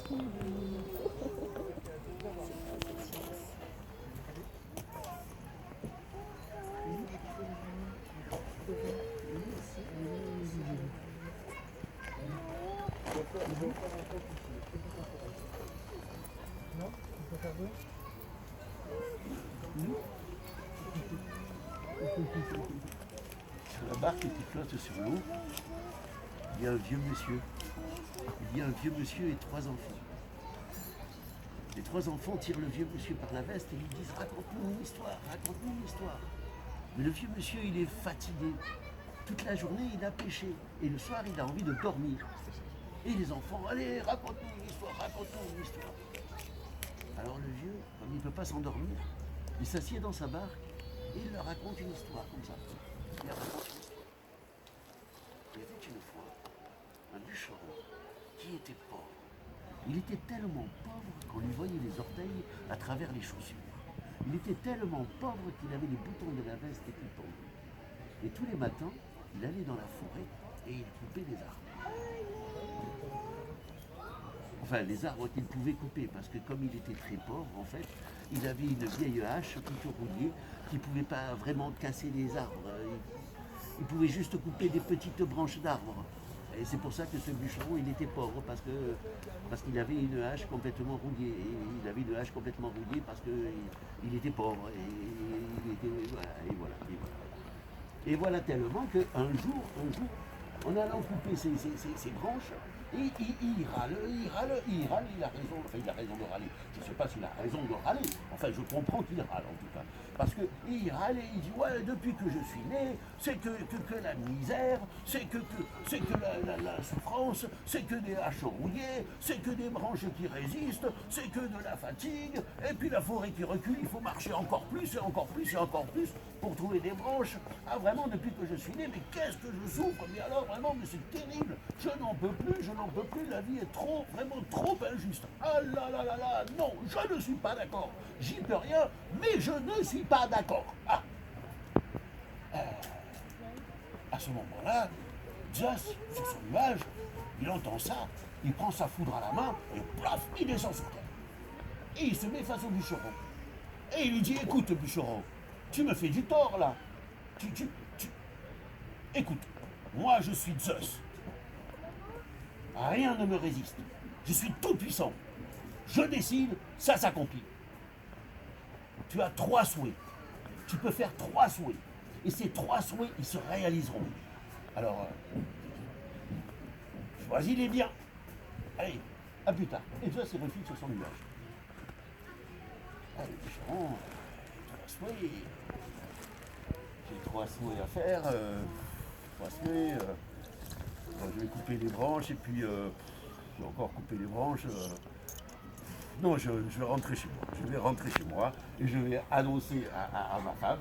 Sur la barque qui flotte sur l'eau, il y a un vieux monsieur. Il y a un vieux monsieur et trois enfants. Les trois enfants tirent le vieux monsieur par la veste et lui disent « Raconte-nous une histoire, raconte-nous une histoire ». Mais le vieux monsieur, il est fatigué. Toute la journée, il a pêché. Et le soir, il a envie de dormir. Et les enfants, allez, raconte-nous une histoire, raconte-nous une histoire. Alors le vieux, comme il ne peut pas s'endormir, il s'assied dans sa barque et il leur raconte une histoire comme ça. Il leur raconte une histoire. Il y avait une fois un bûcheron qui était pauvre. Il était tellement pauvre qu'on lui voyait les orteils à travers les chaussures. Il était tellement pauvre qu'il avait les boutons de la veste qui pendaient. Et tous les matins, il allait dans la forêt et il coupait des arbres. Enfin, les arbres qu'il pouvait couper, parce que comme il était très pauvre, en fait, il avait une vieille hache plutôt rouillée qui ne pouvait pas vraiment casser les arbres. Il pouvait juste couper des petites branches d'arbres. Et c'est pour ça que ce bûcheron, il était pauvre, parce qu'il avait une hache complètement rouillée. Et il avait une hache complètement rouillée parce qu'il était pauvre. Et voilà tellement qu'un jour, en allant couper ces branches, il râle, il a raison, enfin il a raison de râler. Je ne sais pas s'il a raison de râler, enfin je comprends qu'il râle en tout cas. Parce qu'il râle et il dit ouais, depuis que je suis né, c'est que la misère, c'est que la souffrance, c'est que des haches rouillées, c'est que des branches qui résistent, c'est que de la fatigue, et puis la forêt qui recule, il faut marcher encore plus et encore plus et encore plus pour trouver des branches. Ah vraiment, depuis que je suis né, mais qu'est-ce que je souffre, mais alors vraiment, mais c'est terrible, je n'en peux plus, la vie est trop, vraiment trop injuste. Ah là là là là, non, je ne suis pas d'accord, j'y peux rien, mais je ne suis pas d'accord. Ah. À ce moment-là, Zeus, sur son nuage, il entend ça, il prend sa foudre à la main, et plaf, il descend sur terre. Et il se met face au bûcheron. Et il lui dit, écoute bûcheron, tu me fais du tort là. Écoute, moi je suis Zeus. Rien ne me résiste. Je suis tout puissant. Je décide, ça s'accomplit. Tu as 3 souhaits. Tu peux faire 3 souhaits. Et ces 3 souhaits, ils se réaliseront. Alors, choisis-les bien. Allez, à plus tard. Et Zeus se refile sur son nuage. Allez, bûcheron, 3 souhaits. J'ai 3 souhaits à faire. 3 souhaits. Je vais couper les branches et puis je vais encore couper les branches. Non, je vais rentrer chez moi. Je vais rentrer chez moi et je vais annoncer à ma femme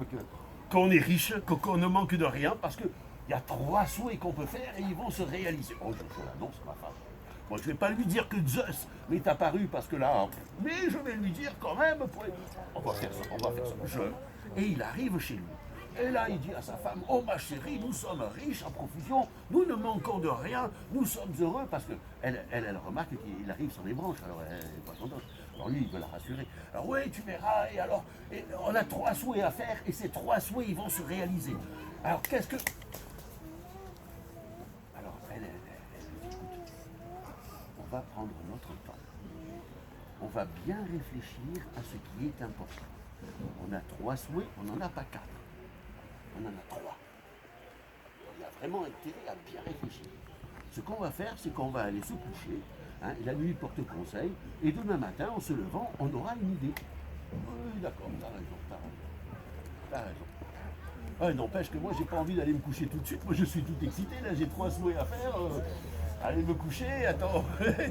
qu'on est riche, qu'on ne manque de rien parce qu'il y a 3 souhaits qu'on peut faire et ils vont se réaliser. Oh, je l'annonce à ma femme. Moi, je ne vais pas lui dire que Zeus m'est apparu parce que là, mais je vais lui dire quand même. On va faire ça. Et il arrive chez lui. Et là, il dit à sa femme, oh ma chérie, nous sommes riches à profusion, nous ne manquons de rien, nous sommes heureux, parce qu'elle remarque qu'il arrive sur les branches, alors elle n'est pas contente. Alors lui, il veut la rassurer. Alors oui, tu verras, et alors, on a 3 souhaits à faire, et ces 3 souhaits, ils vont se réaliser. Alors qu'est-ce que... Alors, elle dit, écoute, on va prendre notre temps, on va bien réfléchir à ce qui est important. On a 3 souhaits, on n'en a pas 4. On en a 3. Il a vraiment intérêt à bien réfléchir. Ce qu'on va faire, c'est qu'on va aller se coucher, hein, et la nuit porte conseil, et demain matin, en se levant, on aura une idée. Oui, d'accord, t'as raison. Ouais, n'empêche que moi, j'ai pas envie d'aller me coucher tout de suite. Moi, je suis tout excité, là, j'ai 3 souhaits à faire. Aller me coucher, attends,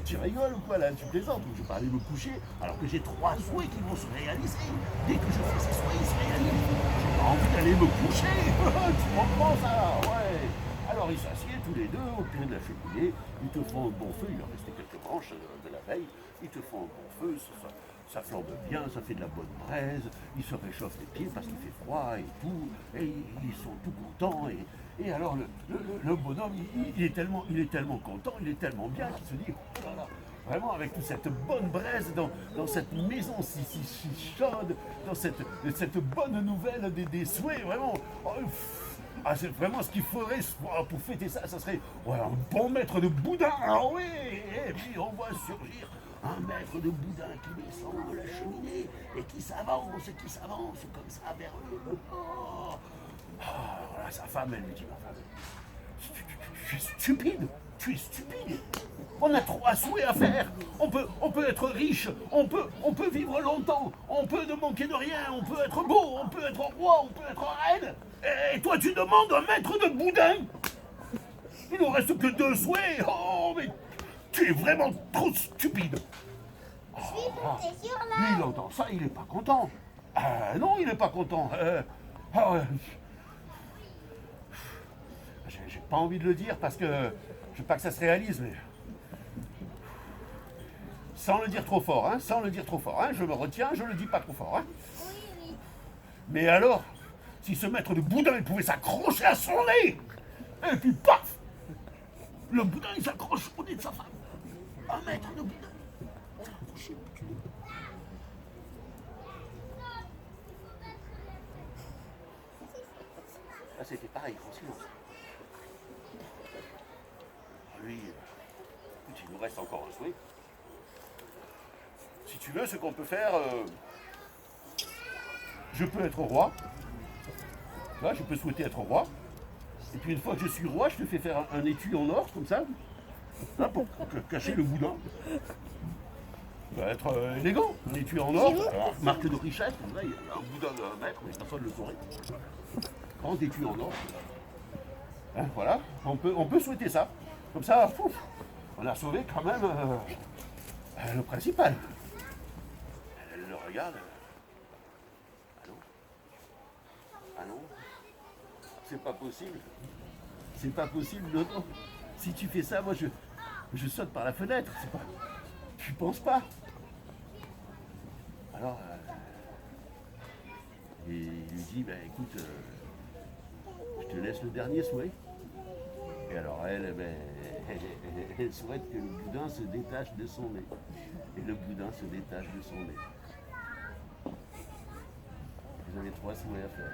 tu rigoles ou quoi, là, tu plaisantes. Je vais pas aller me coucher, alors que j'ai 3 souhaits qui vont se réaliser. Dès que je fais ces souhaits, ils se réalisent. J'ai pas envie d'aller me coucher. Tu comprends ça? Ouais. Alors ils s'assiedent tous les deux au pied de la cheminée, ils te font un bon feu, il leur restait quelques branches de la veille, ils te font un bon feu, ça flambe bien, ça fait de la bonne braise, ils se réchauffent les pieds parce qu'il fait froid et tout, et ils sont tout contents, et alors le bonhomme, il est tellement content, il est tellement bien qu'il se dit, oh là là, vraiment avec toute cette bonne braise dans cette maison si chaude, dans cette bonne nouvelle des souhaits, vraiment. Oh, ah, c'est vraiment ce qu'il faudrait pour fêter ça, ça serait ouais, un bon maître de boudin, ah oui, et puis on voit surgir un maître de boudin qui descend de la cheminée et qui s'avance comme ça vers eux. Oh. Ah, voilà, sa femme, elle lui dit, ma femme, tu es stupide, tu es stupide. On a trois souhaits à faire. On peut être riche, on peut vivre longtemps, on peut ne manquer de rien, on peut être beau, on peut être roi, on peut être reine. Et toi, tu demandes un maître de boudin. Il nous reste que deux souhaits. Oh, mais tu es vraiment trop stupide. Je suis montée sur Lui, il l'arbre. entend ça, il est pas content. Non, il est pas content. Ah, j'ai pas envie de le dire parce que je veux pas que ça se réalise, mais sans le dire trop fort, hein, sans le dire trop fort, hein, je me retiens, je le dis pas trop fort, hein. Oui, oui. Mais alors, si ce maître de boudin, il pouvait s'accrocher à son nez, et puis paf, le boudin, il s'accroche au nez de sa femme. Un maître de boudin. Là, c'était pareil, en silence. Lui, écoute, il nous reste encore un souhait. Si tu veux, ce qu'on peut faire, je peux être roi. Là, je peux souhaiter être roi. Et puis une fois que je suis roi, je te fais faire un étui en or, comme ça, là, pour cacher le boudin. Ça va être élégant, un étui en or, alors, marque de richesse, comme ça, il y a un boudin d'un mètre, mais personne ne le saurait. Grand étui en or. Hein, voilà, on peut souhaiter ça. Comme ça, pouf, on a sauvé quand même le principal. Elle le regarde. Ah non. Ah non. C'est pas possible. C'est pas possible, non, non. Si tu fais ça, moi je saute par la fenêtre. C'est pas. Tu penses pas. Alors, et il lui dit, ben écoute, je te laisse le dernier souhait. Et alors elle, ben, elle souhaite que le boudin se détache de son nez. Et le boudin se détache de son nez. Vous avez trois souhaits à faire.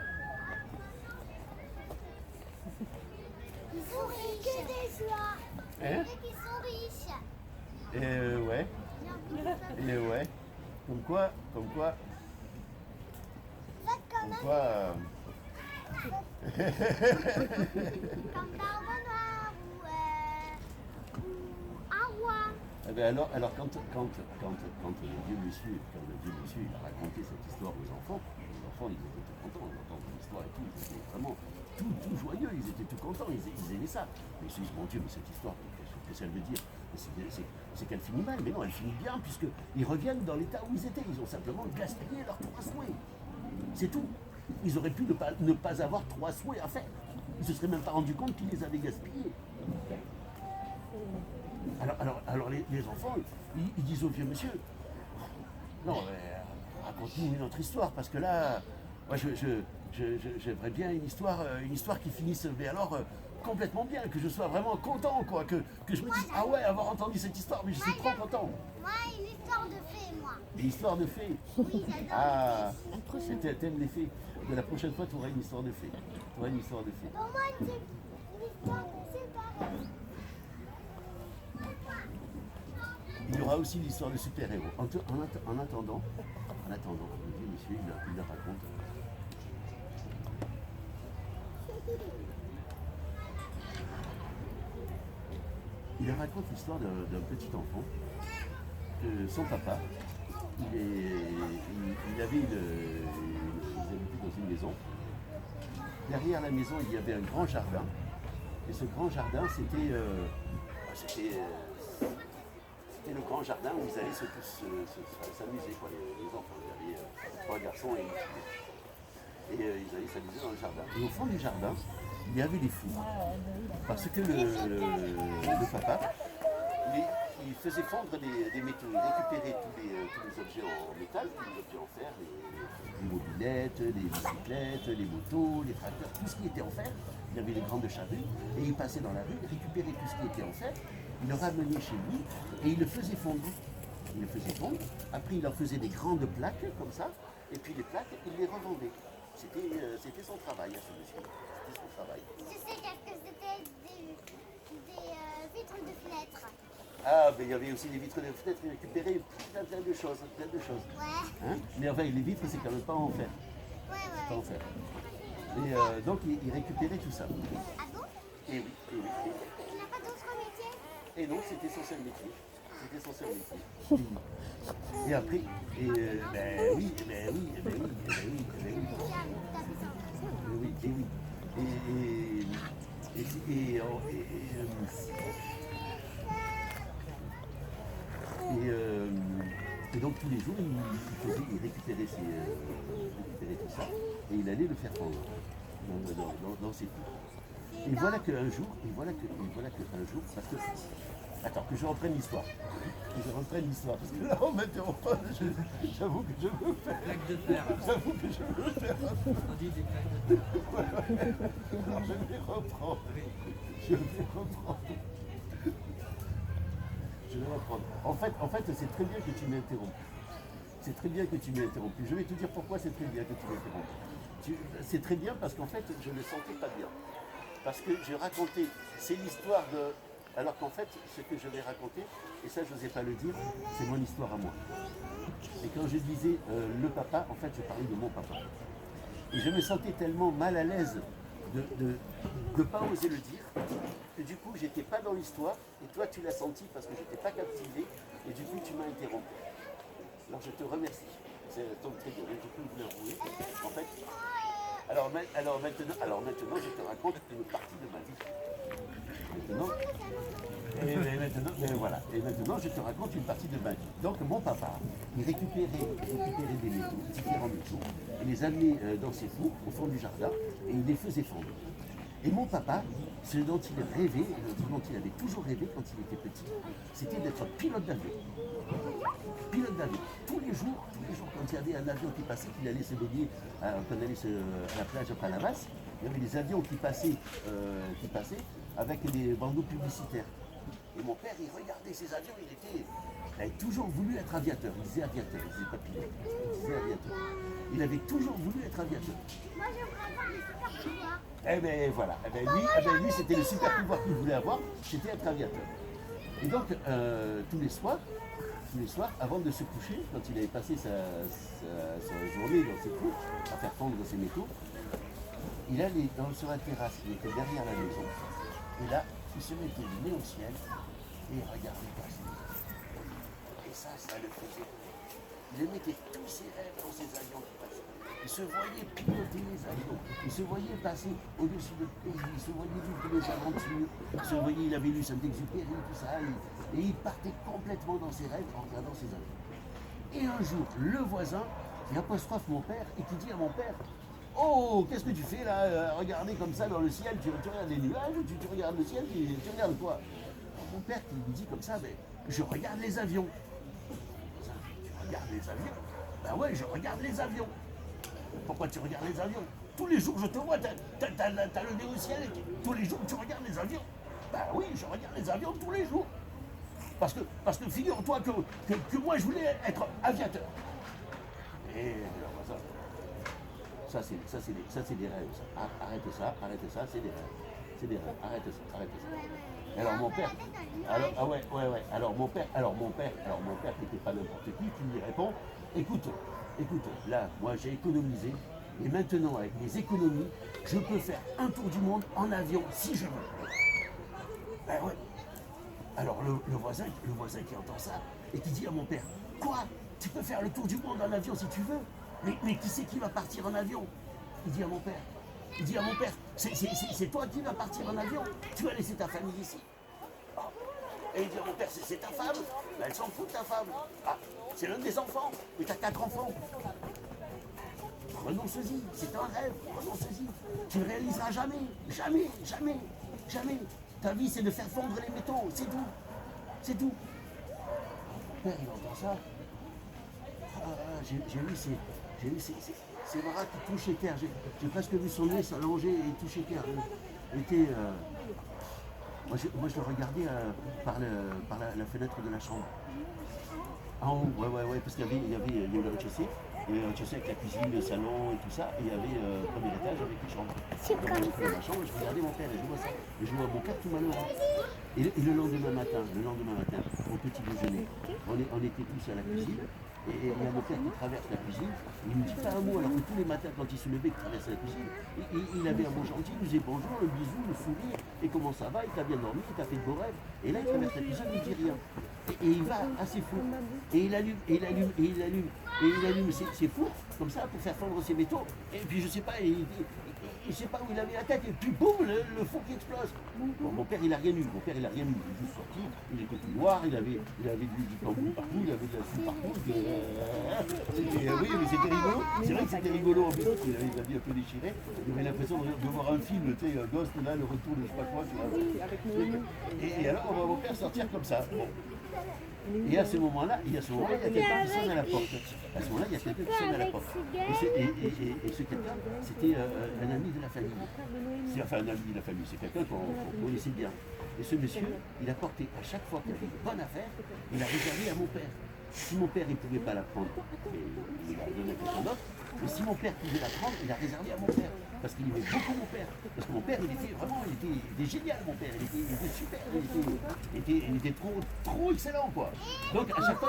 Ils sont riches. Que des joies. Hein? Et qui sont riches. Et ouais, et ouais. Comme quoi, Faites comme comme Barbe Noire ou un roi. eh ben alors quand le vieux monsieur, il a raconté cette histoire aux enfants, les enfants ils étaient tout contents d'entendre l'histoire et tout, ils étaient vraiment tout joyeux, ils étaient tout contents, ils aimaient ça. Mais ils se disent, mon Dieu, mais cette histoire, qu'est-ce qu'elle veut dire? C'est qu'elle finit mal, mais non, elle finit bien, puisqu'ils reviennent dans l'état où ils étaient. Ils ont simplement gaspillé leurs trois souhaits. C'est tout. Ils auraient pu ne pas avoir trois souhaits à faire. Ils ne se seraient même pas rendu compte qu'ils les avaient gaspillés. Alors les enfants, ils disent au vieux monsieur, non, raconte-nous une autre histoire, parce que là, moi, j'aimerais bien une histoire qui finisse, mais alors complètement bien, que je sois vraiment content, quoi, que je me dise, ah ouais, avoir entendu cette histoire, mais je suis trop content. Moi, une histoire de fée, moi. Une histoire de fées. Oui, j'adore Ah, les fées. t'aimes les fées. De la prochaine fois, tu auras une histoire de fées. Tu auras une histoire de fées. Pour moi, une histoire de super-héros. Il y aura aussi l'histoire de super-héros. En attendant, le vieux monsieur, il la raconte. Il raconte l'histoire d'un petit enfant, que son papa, il avait ils habitaient dans une maison. Derrière la maison, il y avait un grand jardin. Et ce grand jardin, c'était le grand jardin où ils allaient s'amuser, quoi, les enfants. Il y avait trois garçons et une fille. Et ils allaient s'amuser dans le jardin. Et au fond du jardin, il y avait des fours. Parce que le papa, il faisait fondre des métaux. Il récupérait tous les objets en métal, tous les objets en fer, les mobilettes, les bicyclettes, les motos, les tracteurs, tout ce qui était en fer. Il y avait les grandes charrues. Et il passait dans la rue, il récupérait tout ce qui était en fer. il le ramenait chez lui et il le faisait fondre. Il le faisait fondre, après il en faisait des grandes plaques comme ça, et puis les plaques, il les revendait. C'était son travail à ce monsieur. C'était son travail. Je sais que c'était des vitres de fenêtres. Ah, mais il y avait aussi des vitres de fenêtres, il récupérait plein de choses, plein de choses. Ouais. Hein, mais enfin, les vitres, c'est quand même pas en fer. Ouais, Pas ouais. en fer. Et donc, il récupérait tout ça. Ah bon? Et oui, et oui. Il n'a pas d'autre métier? Et non, c'était son seul métier. C'était son seul métier. Et après, ben oui, ben oui, ben oui, ben oui, ben oui. T'as fait ça. Oui, et oui. Et donc tous les jours, il récupérait tout ça et il allait le faire fondre dans ses pots. Et voilà qu'un jour, parce que, attends, que je reprenne l'histoire. Parce que là, on m'interrompt pas, j'avoue que je veux faire. Plaque de fer. J'avoue que je veux faire. On dit des plaques de fer. Alors je vais reprendre. Je vais reprendre. En fait, c'est très bien que tu m'aies interrompu. C'est très bien que tu m'aies interrompu. Je vais te dire pourquoi c'est très bien que tu m'aies interrompu. C'est très bien parce qu'en fait, je ne sentais pas bien. Parce que je racontais, c'est l'histoire de... Alors qu'en fait, ce que je vais raconter, et ça je n'osais pas le dire, c'est mon histoire à moi. Et quand je disais le papa, en fait, je parlais de mon papa. Et je me sentais tellement mal à l'aise de ne pas oser le dire, que du coup, j'étais pas dans l'histoire, et toi, tu l'as senti parce que j'étais pas captivé, et du coup, tu m'as interrompu. Alors, je te remercie. C'est donc très bien. Du coup, vous l'avouez. En fait, alors maintenant, je te raconte une partie de ma vie. Maintenant, je te raconte une partie de ma vie. Donc, mon papa, il récupérait des métaux, différents métaux, et les amenait dans ses fours, au fond du jardin, et il les faisait fondre. Et mon papa, ce dont il rêvait, ce dont il avait toujours rêvé quand il était petit, c'était d'être pilote d'avion. Pilote d'avion. Tous les jours, quand il y avait un avion qui passait, qu'il allait se baigner, quand on allait à la plage à Palavas, il y avait des avions qui passaient avec des bandeaux publicitaires. Et mon père, il regardait ces avions, il avait toujours voulu être aviateur. Il disait aviateur, il disait pas pilote, il disait aviateur. Il avait toujours voulu être aviateur. Moi, j'aimerais avoir des super pouvoirs. Eh bien voilà, lui c'était le super pouvoir qu'il voulait avoir, c'était être aviateur. Et donc tous les soirs, avant de se coucher, quand il avait passé sa journée dans ses cours, à faire fondre ses métaux, il allait sur la terrasse qui était derrière la maison. Et là, il se mettait le nez au ciel et il regardait passer les avions. Et ça le faisait. Il mettait tous ses rêves dans ces avions qui passaient. Il se voyait piloter les avions, il se voyait passer au-dessus de pays, il se voyait vivre des aventures, il avait lu Saint-Exupéry, tout ça, et il partait complètement dans ses rêves en regardant ses avions. Et un jour, le voisin qui apostrophe mon père et qui dit à mon père: oh, qu'est-ce que tu fais là, regarder comme ça dans le ciel, tu regardes les nuages, tu regardes le ciel, tu regardes quoi? Alors, mon père qui lui dit comme ça: mais je regarde les avions. Tu regardes les avions? Ben ouais, je regarde les avions. Pourquoi tu regardes les avions? Tous les jours je te vois, t'as le nez au ciel, tous les jours tu regardes les avions. Ben oui, je regarde les avions tous les jours. Parce que figure-toi que moi je voulais être aviateur. Et ça c'est des rêves. Ça. Arrête ça, c'est des rêves. C'est des rêves, arrête ça. Alors mon père, alors mon père qui n'était pas n'importe qui lui répond: écoute, là, moi j'ai économisé, et maintenant avec mes économies, je peux faire un tour du monde en avion si je veux. Ben ouais. Alors le voisin qui entend ça et qui dit à mon père: quoi? Tu peux faire le tour du monde en avion si tu veux, mais qui c'est qui va partir en avion? Il dit à mon père: c'est toi qui vas partir en avion, tu vas laisser ta famille ici. Et il dit à mon père: c'est ta femme? Ben, elle s'en fout de ta femme. Ah, c'est l'un des enfants, mais t'as 4 enfants. Renonce-y, c'est un rêve, renonce-y. Tu ne réaliseras jamais. Ta vie, c'est de faire fondre les métaux, c'est tout. Mon père, il entend ça. J'ai eu ses bras qui touchaient terre. J'ai presque vu son nez s'allonger et toucher terre. Il était... Moi, je le regardais par la fenêtre de la chambre. En haut, ouais, parce qu'il y avait le rez-de-chaussée. Il y avait le rez-de-chaussée avec la cuisine, le salon et tout ça. Et il y avait le premier étage avec les chambres. C'est Donc, comme j'étais dans ma chambre, je regardais mon père et je vois ça. Et je vois mon père tout malheureux. Et le lendemain matin, au petit déjeuner, on était tous à la cuisine. Et il y a mon père qui traverse la cuisine. Il ne me dit pas un mot, alors que tous les matins, quand il se levait, il traversait la cuisine, il avait un mot gentil, il nous disait bonjour, le bisou, le sourire, et comment ça va, il t'a bien dormi, il t'a fait de beaux rêves. Et là, il traverse la cuisine, il ne dit rien. Et il va assez fou. Et il allume ses fours, comme ça, pour faire fondre ses métaux. Et puis, je sais pas, il sait pas où il avait la tête, et puis boum, le four qui explose. Bon, mon père, il a rien eu. Il est juste sorti, il était tout noir, il avait du tambour partout, il avait de la soupe partout. Oui, mais c'était rigolo. C'est vrai que c'était rigolo en plus, il avait la vie un peu déchirée. Il avait l'impression de voir un film, tu sais, Ghost, là, le retour de je sais pas quoi. Tu vois. Et alors, on va mon père sortir comme ça. Bon. Et à ce moment-là, il y a quelqu'un qui sonne à la porte. À ce moment-là, il y a quelqu'un qui sonne à la porte. Et ce quelqu'un, c'était un ami de la famille. Enfin, un ami de la famille, c'est quelqu'un qu'on connaissait bien. Et ce monsieur, il a porté à chaque fois qu'il avait une bonne affaire, il a réservé à mon père. Si mon père ne pouvait pas la prendre, il a donné à quelqu'un d'autre. Mais si mon père pouvait la prendre, il a réservé à mon père. Parce qu'il aimait beaucoup mon père. Parce que mon père, il était génial, mon père. Il était super. Il était trop excellent, quoi. Donc à chaque fois,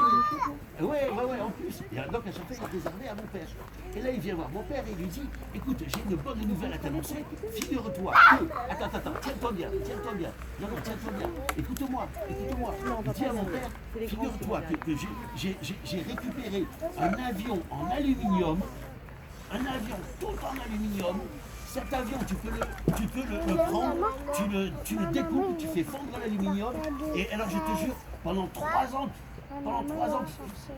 ouais, en plus. Donc à chaque fois, il réservait à mon père. Et là, il vient voir mon père et il lui dit, écoute, j'ai une bonne nouvelle à t'annoncer. Figure-toi que... Attends, tiens-toi bien. Non, tiens-toi bien. Écoute-moi. Il dit à mon père, figure-toi que j'ai récupéré un avion en aluminium. Un avion tout en aluminium. Cet avion, tu peux le prendre, tu le découpes, tu fais fondre l'aluminium. Et alors, je te jure, pendant 3 ans,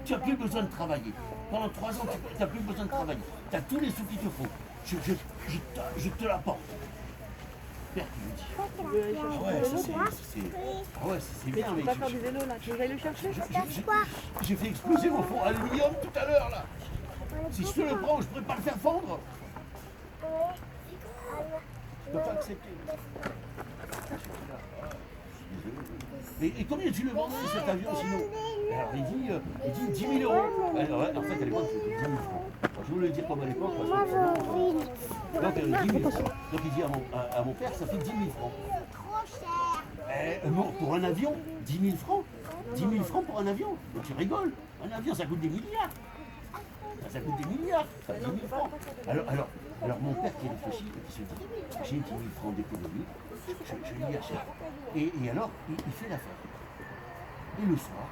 tu n'as plus besoin de travailler. Pendant 3 ans, tu n'as plus besoin de travailler. Tu as tous les sous qu'il te faut. Je te l'apporte. Père qui me dit. Ah ouais, c'est bien. Tu vas faire du vélo là, tu vas aller le chercher? J'ai fait exploser mon four à aluminium tout à l'heure là. Si je te le prends, je ne pourrais pas le faire fondre. Je ne peux pas accepter. Et combien tu le vendais cet avion sinon? Alors il dit 10 000 euros. Alors, en fait, à l'époque, c'était 10 000 francs. Alors, je voulais le dire comme à l'époque, parce que sinon, donc 10 000 francs. Donc il dit à mon père, ça fait 10 000 francs. trop cher. Non, pour un avion, 10 000 francs. 10 000 francs pour un avion. Donc tu rigoles. Un avion, ça coûte des milliards. Ça coûte des milliards, ça coûte 10 000 francs. Alors mon père qui réfléchit, qui se dit, j'ai 10 000 francs d'économie, je lui achète. Et alors, il fait l'affaire. Et le soir,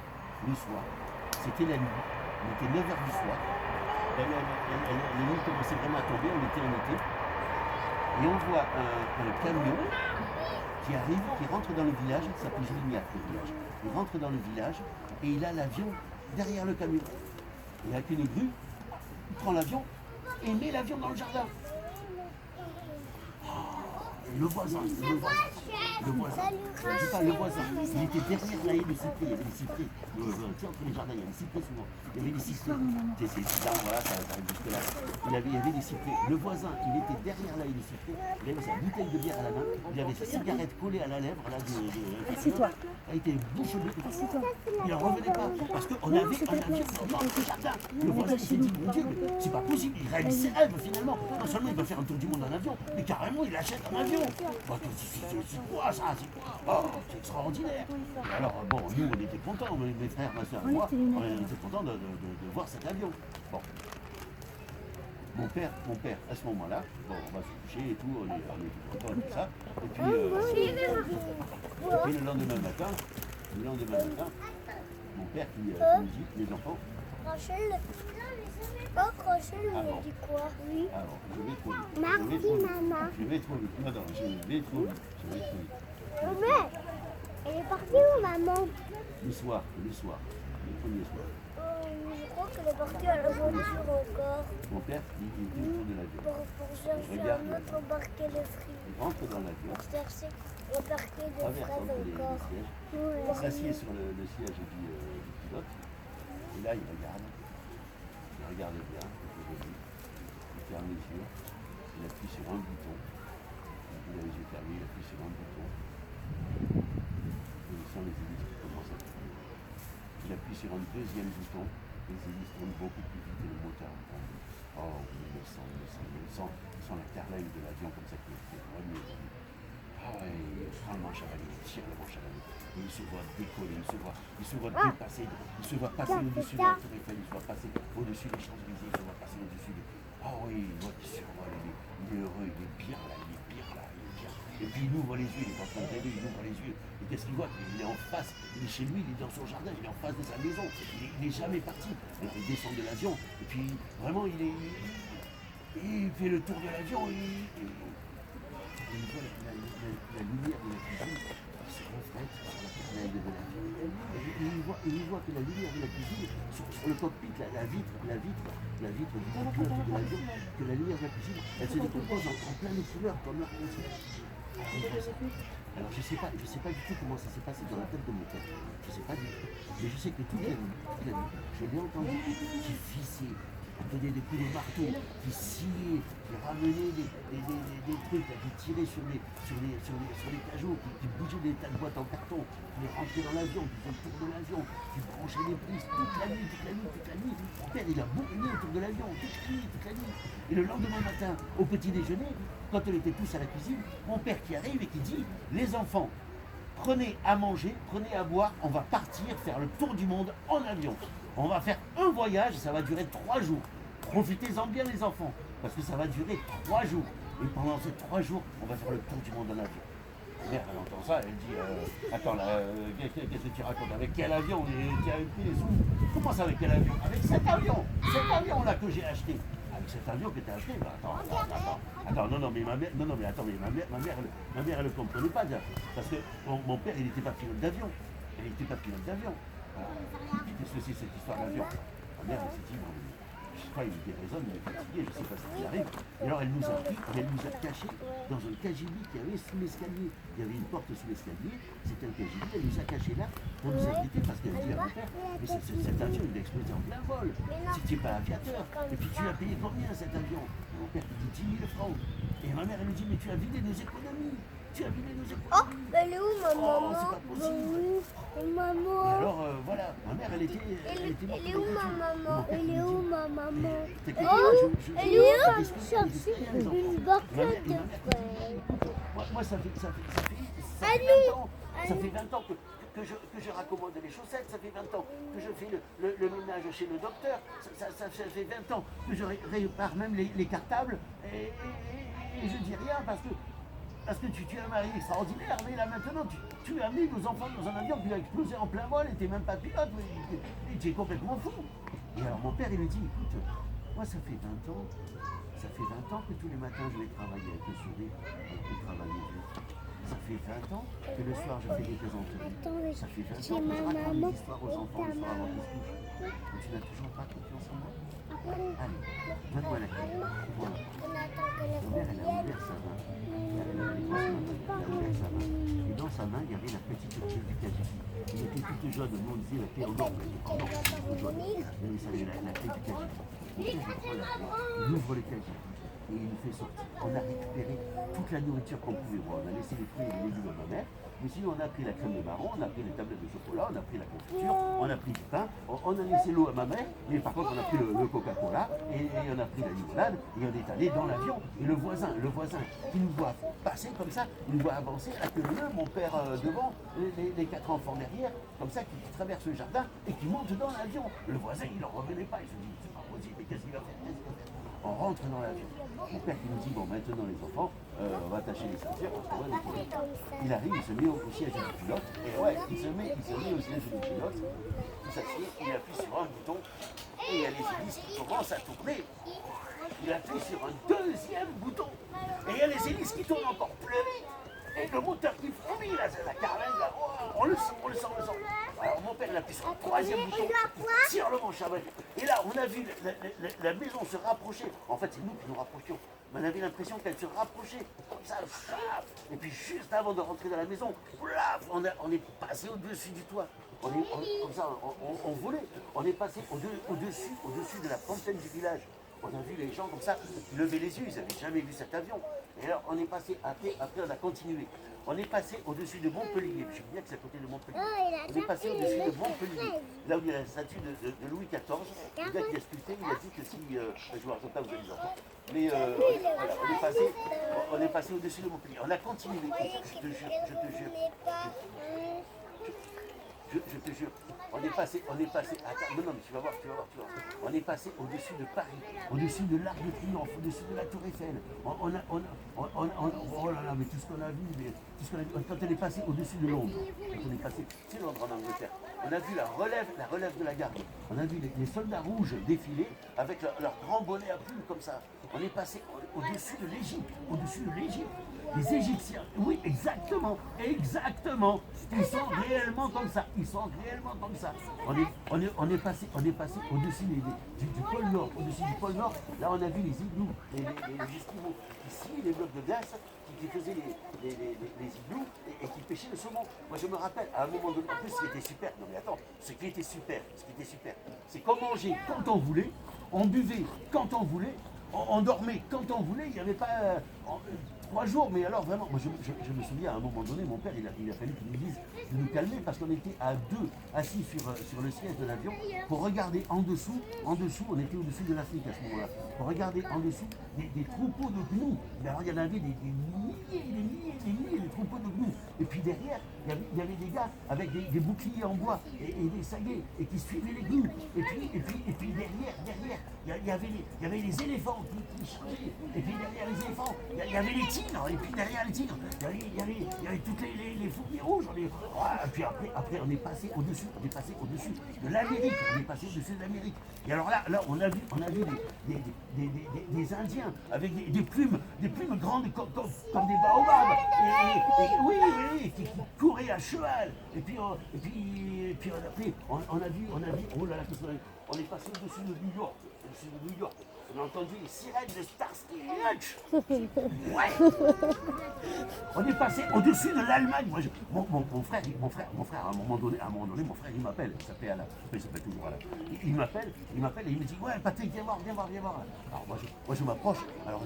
c'était la nuit, il était 9h du soir. La nuit commençait vraiment à tomber, on était en été. Et on voit un camion qui arrive, qui rentre dans le village, ça s'appelle Glignac le village. Il rentre dans le village et il a l'avion derrière le camion. Et avec une grue, il prend l'avion et met l'avion dans le jardin. Le voisin, il était derrière la haie de cyprès, il y avait des cyprès, tu sais, entre les jardins, il y a des cyprès souvent, il y avait des cyprès, ces arbres, voilà, ça arrive jusque là, il y avait des cyprès, le voisin, il était derrière la haie de cyprès, il avait sa bouteille de bière à la main, il avait sa cigarette collée à la lèvre, là, Assieds-toi. elle était bouche bée, il n'en revenait pas, parce qu'on avait un avion dans le jardin, le voisin s'est dit, mon Dieu, mais c'est pas possible, il réalise ses rêves finalement, non seulement il va faire un tour du monde en avion, mais carrément il achète un avion. Bah, c'est quoi ça? C'est quoi? Oh, c'est extraordinaire. Alors bon, nous on était contents, mes frères, ma soeur et moi, on était contents de voir cet avion. Bon. Mon père, à ce moment-là, bon, on va se coucher et tout, on est contents et tout ça. Et puis le lendemain matin, mon père qui nous dit, les enfants. Rachel, Rachel me dit quoi? Oui. Alors, je vais trop vite. Merci, maman. Je vais trop vite. Non, je vais trop vite. Mais, elle est partie où, maman? Le soir, le premier soir. Je crois qu'elle est partie à la voiture encore. Mon père, il était autour de l'avion. Pour chercher un autre embarquer les fruits. Il rentre dans l'avion. Pour chercher embarquer des Traverse fraises entre les encore. sièges. Il s'assied sur le siège du pilote. Et là, il regarde. Il regarde bien. Il ferme les yeux. Il appuie sur un bouton. Il a les yeux fermés, il appuie sur un bouton. Et sans les hélices qui commencent à tourner. Il appuie sur un deuxième bouton, les hélices tournent beaucoup plus vite et le moteur tombe. Oh oui, il le sent la carlingue de l'avion comme ça qui est remis. Ah ouais, il prend le manche à balai, il tire le manche à balai. Et il se voit décoller, il se voit dépasser, il se voit passer au-dessus de la Tour Eiffel, il se voit passer au-dessus des Champs-Élysées, il se voit passer au-dessus des... Ah oui, il voit qu'il survole, il est heureux, il est bien là, il est bien là, il est bien. Et puis il ouvre les yeux, il est en train de rêver, il ouvre les yeux. Et qu'est-ce qu'il voit? Il est en face, il est chez lui, il est dans son jardin, il est en face de sa maison. Il n'est jamais parti. Alors il descend de l'avion, et puis vraiment il fait le tour de l'avion, et il voit la lumière de la cuisine qui se reflète sur la fenêtre de l'avion. Et il voit que la lumière de la cuisine, sur le cockpit, la vitre du pilote de l'avion, que la lumière de la cuisine, elle se décompose en plein de couleurs comme l'arc-en-ciel. Alors je sais pas du tout comment ça s'est passé dans la tête de mon père. Je sais pas du tout. Mais je sais que toute la nuit, je l'ai entendu qui vissait, qui donnait des coups de marteau, qui sciait, qui ramenait des trucs, qui tirait sur les cajots, qui bougeait des tas de boîtes en carton, qui rentrait dans l'avion, qui faisait le tour de l'avion, qui branchait les prises toute la nuit. Mon père, il a bourriné autour de l'avion, toute la nuit. Et le lendemain matin, au petit déjeuner, quand on était tous à la cuisine, mon père qui arrive et qui dit: les enfants, prenez à manger, prenez à boire, on va partir faire le tour du monde en avion. On va faire un voyage, ça va durer 3 jours. Profitez-en bien les enfants, parce que ça va durer 3 jours. Et pendant ces 3 jours, on va faire le tour du monde en avion. Ma mère, elle entend ça, elle dit attends là, qu'est-ce que tu racontes? Avec quel avion? Tu as pris les sous? Comment ça, avec quel avion? Avec cet avion là que j'ai acheté. Avec cet avion que tu as acheté, bah, attends, non, mais ma mère, elle ne comprenait pas, parce que mon père, il n'était pas pilote d'avion. Qu'est-ce que c'est cette histoire d'avion? Ma mère, elle s'est dit, bon, je sais pas, il était raisonne, il est fatigué, je sais pas ce qui arrive. Et alors elle nous a pris, elle nous a cachés dans un KGB qui avait sous l'escalier. Il y avait une porte sous l'escalier, c'était un KGB, elle nous a cachés là pour nous abriter parce qu'elle dit à mon père, mais cet avion il a explosé en plein vol. Si tu n'es pas aviateur, et puis tu as payé combien cet avion? Et mon père il dit 10 000 francs. Et ma mère elle nous dit, mais tu as vidé nos économies. Oh, elle est où ma maman? C'est pas possible. Maman. Et alors voilà, ma mère elle était Elle est où ma maman? Elle est où ma maman? Oh, elle est où? Chercher une barquette de fraises. Moi ça fait 20 ans. Ça fait 20 ans que je raccommode les chaussettes, ça fait 20 ans que je fais le ménage chez le docteur, ça fait 20 ans que je répare même les cartables et je dis rien parce que tu es un mari extraordinaire, mais là maintenant tu as mis nos enfants dans un avion qui a explosé en plein vol et tu n'es même pas pilote, et tu es complètement fou. Et alors mon père il me dit, écoute, moi ça fait 20 ans que tous les matins je vais travailler avec le sourire, et travailler vite. Ça fait 20 ans que le soir je fais des plaisanteries. Ça fait 20 ans que je raconte des histoires aux enfants le soir avant qu'ils se couchent. Mais tu n'as toujours pas confiance en moi? Allez, donne-moi la clé. Voilà. Ma mère, elle a ouvert sa main. Et dans sa main, il y avait la petite clé du KGB. Il était toute jaune, nous on disait la clé en or. En or, c'est jaune. Mais ça avait la clé du KGB. Il ouvre le KGB. Et il nous fait sortir. On a récupéré toute la nourriture qu'on pouvait voir. On a laissé les fruits et les légumes à ma mère. Mais sinon, on a pris la crème de marron, on a pris les tablettes de chocolat, on a pris la confiture, on a pris du pain, on a laissé l'eau à ma mère, mais par contre, on a pris le Coca-Cola et on a pris la limonade et on est allé dans l'avion. Et le voisin qui nous voit passer comme ça, il nous voit avancer à queue leu, mon père devant, les 4 enfants derrière, comme ça, qui traversent le jardin et qui montent dans l'avion. Le voisin, il n'en revenait pas. Il se dit, c'est pas possible, mais qu'est-ce qu'il va faire? On rentre dans l'avion. Mon père qui nous dit, bon maintenant les enfants, on va attacher les ceintures parce qu'on va décoller. Il arrive, il se met au siège du pilote, et ouais, il se met au siège du pilote, il s'assied, il appuie sur un bouton, et il y a les hélices qui commencent à tourner. Il appuie sur un deuxième bouton, et il y a les hélices qui tournent encore plus vite. Et le moteur qui fourmille, là, la carlingue, là, oh, on le sent. Alors mon père il appuie sur un troisième bouton, il tire le manche à balai. Et là, on a vu la maison se rapprocher. En fait, c'est nous qui nous rapprochions. Mais on avait l'impression qu'elle se rapprochait, comme ça, chaf. Et puis juste avant de rentrer dans la maison, plaf, on est passé au-dessus du toit. Comme ça, on volait. On est passé au-dessus de la fontaine du village. On a vu les gens comme ça, lever les yeux, ils n'avaient jamais vu cet avion. Et alors on est passé, après on a continué. On est passé au-dessus de Montpellier. Je sais bien que c'est à côté de Montpellier. Oh, il a On est passé déjà au-dessus pris de le Montpellier. Là où il y a la statue de Louis XIV. Le gars qui a sculpté, il a dit que si. Je ne me rappelle pas, vous allez les enfants. Mais voilà, on est passé au-dessus de Montpellier. On a continué. Je te jure, je te jure. Je te jure, on est passé, attends, non, mais tu vas voir. On est passé au-dessus de Paris, au-dessus de l'Arc de Triomphe, au-dessus de la Tour Eiffel. Oh là là, mais tout ce qu'on a vu, quand on est passé au-dessus de Londres, c'est Londres en Angleterre, on a vu la relève de la garde. On a vu les soldats rouges défiler avec leur grand bonnet à plumes comme ça. On est passé au-dessus de l'Égypte. Les Égyptiens, oui, exactement. Ils sont réellement comme ça. On est passé au-dessus du pôle Nord. Au-dessus du pôle Nord, là on a vu les igloos, les Esquimaux. Ici, les blocs de glace qui faisaient les igloos et qui pêchaient le saumon. Moi je me rappelle, à un moment donné, en plus ce qui était super, non mais attends, ce qui était super, c'est qu'on mangeait quand on voulait, on buvait quand on voulait, on dormait quand on voulait, il n'y avait pas 3 jours, mais alors vraiment, moi je me souviens à un moment donné, mon père il a fallu qu'il nous dise de nous calmer parce qu'on était à deux assis sur le siège de l'avion pour regarder en dessous, on était au-dessus de l'Afrique à ce moment-là, pour regarder en dessous des troupeaux de gnous. Mais alors il y en avait des milliers de troupeaux de gnous. Et puis derrière, il y avait des gars avec des boucliers en bois et des saguets et qui suivaient les gnous. Et puis derrière, il y avait les éléphants qui changeaient. Et puis derrière les éléphants, il y avait les tigres. Et puis derrière les tigres, il y avait toutes les fourmis rouges. Et puis après, on est passé au-dessus de l'Amérique. Et alors là, on a vu des Indiens avec des plumes grandes comme des baobabs. Oui, qui couraient à cheval. Et puis après, on a vu, oh là là, on est passé au-dessus de New York. On a entendu les sirènes de Starsky Hutch. Ouais. On est passé au-dessus de l'Allemagne. Mon frère, à un moment donné, mon frère, il m'appelle. Il s'appelle toujours Alain. Il m'appelle et il me dit, ouais, Patrick, viens voir. Alors moi, je m'approche. Alors,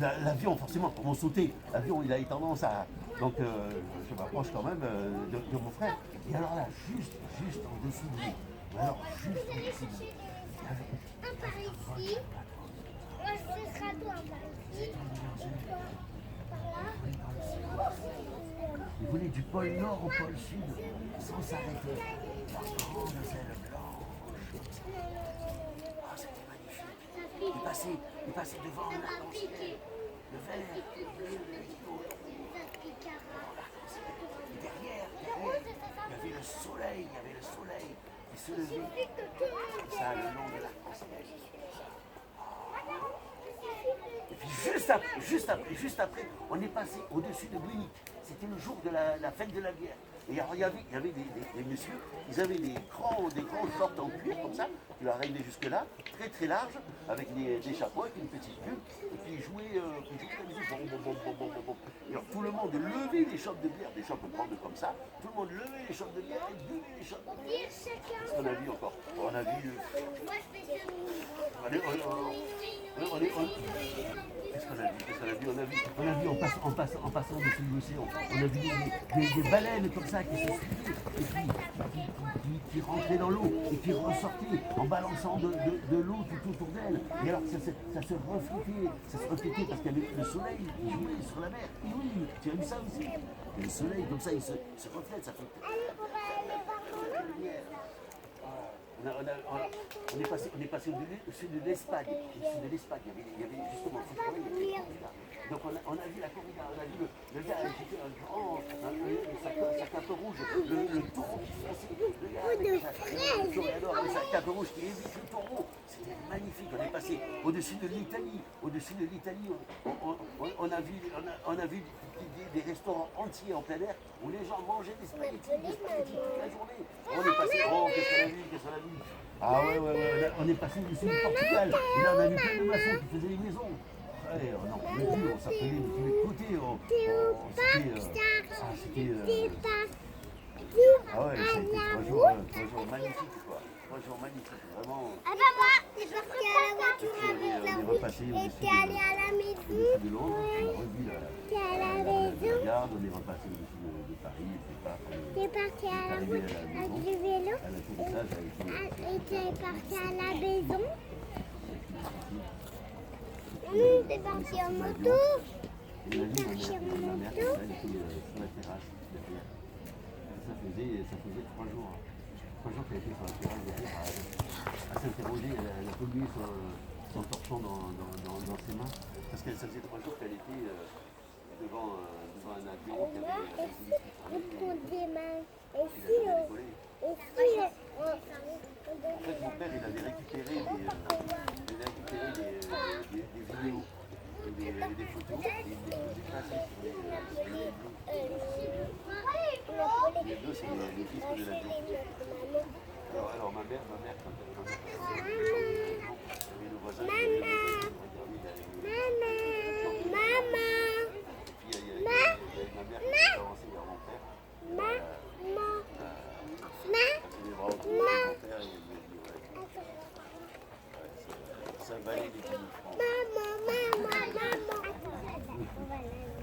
l'avion, forcément, pour m'en sauter, l'avion, il a eu tendance à... Donc, je m'approche quand même de mon frère. Et alors là, juste en dessous de lui. Alors, juste en dessous de lui. Un par ici. Moi, ce sera toi, un par ici. Et toi, par là. Il voulait du pôle Nord au pôle Sud, sans s'arrêter. La grande ailes blanche. Oh, c'était magnifique. Il passait devant l'arc-en-ciel. Le vert, le bleu, le jaune. Et derrière, il y avait le soleil qui se levait. Ça, le long de l'arc-en-ciel. Et puis juste après, on est passé au-dessus de Munich. C'était le jour de la fête de la bière. Et alors, il y avait des messieurs, ils avaient des grands shorts en cuir comme ça, qui leur arrivaient jusque-là, très très larges, avec des chapeaux, avec une petite pub, et puis ils jouaient la musique, bon. Et alors tout le monde levait les chopes de bière, des chopes grandes comme ça, tout le monde levait les chopes de bière et buvait les chopes de bière. Qu'est-ce qu'on a vu encore? On a vu... Qu'est-ce qu'on a vu en passant dessus l'océan. On a vu des baleines comme ça qui se suivaient et puis qui rentraient dans l'eau et qui ressortaient en balançant de l'eau tout autour d'elles. Et alors ça se reflétait parce qu'il y avait le soleil qui jouait sur la mer. Et oui, tu as vu ça aussi? Et le soleil comme ça, il se reflète, ça fait... On est passé au-dessus de l'Espagne. Il y avait justement cette corrida. Donc on a vu la corrida, on a vu le gars qui fait un grand, sa cape rouge, le taureau qui fonçait, le toréador avec sa cape rouge qui évite le taureau. C'était magnifique, on est passé au-dessus de l'Italie. On a vu des restaurants entiers en plein air où les gens mangeaient des spaghettis toute la journée. On est passé, qu'est-ce qu'on a vu? Ah ouais, on est passé au-dessus du Portugal. Et là on a vu plein de maçons qui faisaient les maisons. Ouais, on s'appelait de tous les côtés. Ah ouais, ça a été 3 jours magnifiques quoi. 3 jours magnifiques, vraiment. Ah bah moi, j'ai parti à la voiture avec la On est route. repassé Et t'es allé à la maison. au-dessus de Londres, on a revu T'es à la la maison. garde, on est repassé au-dessus de Paris, etc. T'es parti à la route avec du vélo. À l'atterrissage, ça a été Et t'es parti à la maison. T'es parti en moto. Imagine ma mère, elle était sur la terrasse derrière. Ça faisait 3 jours. 3 jours qu'elle était sur la terrasse derrière à s'interroger. Elle a pollué son torchon dans ses mains. Parce que ça faisait 3 jours qu'elle était devant un avion qui avait On prend des mains. Et il si avait on... décollé. Et si on... En fait, mon père, il avait récupéré des vidéos et des photos et il les passait sur les les deux, c'est les disques de l'avion. Alors ma mère, quand elle avait le voisin qui avait regardé, il y avait ma mère qui avait avancé vers mon père. Elle les bras autour de mon père et il lui a dit ouais, ça valait les 10 000 francs. Maman.